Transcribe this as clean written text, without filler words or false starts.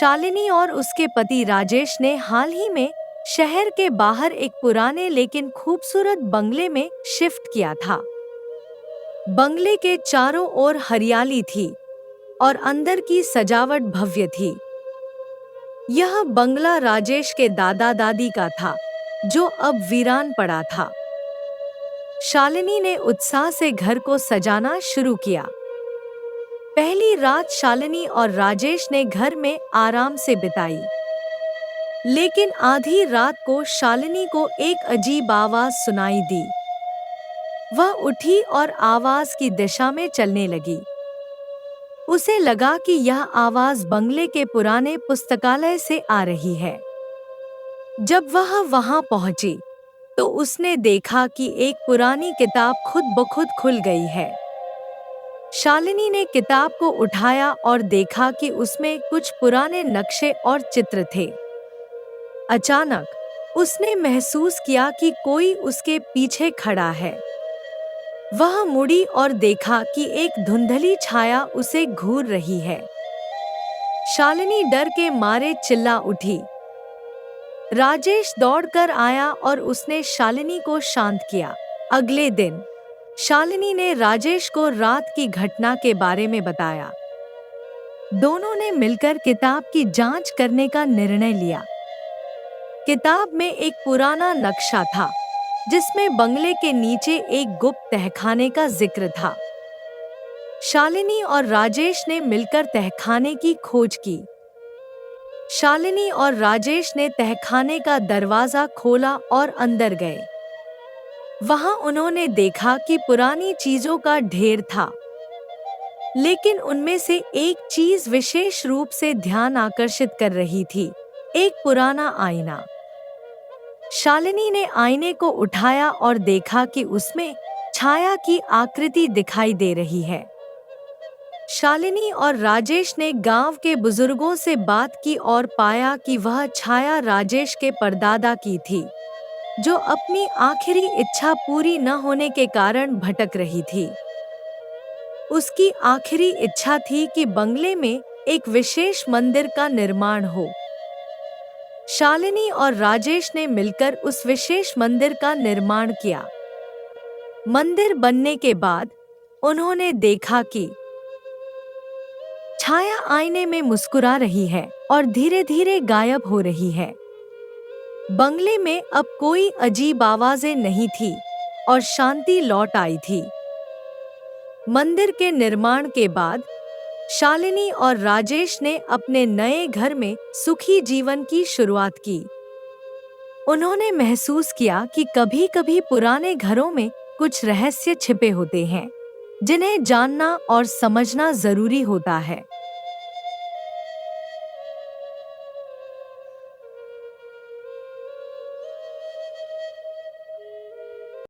शालिनी और उसके पति राजेश ने हाल ही में शहर के बाहर एक पुराने लेकिन खूबसूरत बंगले में शिफ्ट किया था। बंगले के चारों ओर हरियाली थी और अंदर की सजावट भव्य थी। यह बंगला राजेश के दादा दादी का था, जो अब वीरान पड़ा था। शालिनी ने उत्साह से घर को सजाना शुरू किया। पहली रात शालिनी और राजेश ने घर में आराम से बिताई, लेकिन आधी रात को शालिनी को एक अजीब आवाज सुनाई दी। वह उठी और आवाज की दिशा में चलने लगी। उसे लगा कि यह आवाज बंगले के पुराने पुस्तकालय से आ रही है। जब वह वहां पहुंची, तो उसने देखा कि एक पुरानी किताब खुद ब खुद खुल गई है। शालिनी ने किताब को उठाया और देखा कि उसमें कुछ पुराने नक्शे और चित्र थे। अचानक उसने महसूस किया कि कोई उसके पीछे खड़ा है। वह मुड़ी और देखा कि एक धुंधली छाया उसे घूर रही है। शालिनी डर के मारे चिल्ला उठी। राजेश दौड़कर आया और उसने शालिनी को शांत किया। अगले दिन शालिनी ने राजेश को रात की घटना के बारे में बताया। दोनों ने मिलकर किताब की जांच करने का निर्णय लिया। किताब में एक पुराना नक्शा था, जिसमें बंगले के नीचे एक गुप्त तहखाने का जिक्र था। शालिनी और राजेश ने मिलकर तहखाने की खोज की। शालिनी और राजेश ने तहखाने का दरवाजा खोला और अंदर गए। वहां उन्होंने देखा कि पुरानी चीजों का ढेर था, लेकिन उनमें से एक चीज विशेष रूप से ध्यान आकर्षित कर रही थी, एक पुराना आईना। शालिनी ने आईने को उठाया और देखा कि उसमें छाया की आकृति दिखाई दे रही है। शालिनी और राजेश ने गांव के बुजुर्गों से बात की और पाया कि वह छाया राजेश के परदादा की थी, जो अपनी आखिरी इच्छा पूरी न होने के कारण भटक रही थी। उसकी आखिरी इच्छा थी कि बंगले में एक विशेष मंदिर का निर्माण हो। शालिनी और राजेश ने मिलकर उस विशेष मंदिर का निर्माण किया। मंदिर बनने के बाद उन्होंने देखा कि छाया आईने में मुस्कुरा रही है और धीरे धीरे गायब हो रही है। बंगले में अब कोई अजीब आवाजें नहीं थी और शांति लौट आई थी। मंदिर के निर्माण के बाद शालिनी और राजेश ने अपने नए घर में सुखी जीवन की शुरुआत की। उन्होंने महसूस किया कि कभी-कभी पुराने घरों में कुछ रहस्य छिपे होते हैं, जिन्हें जानना और समझना जरूरी होता है।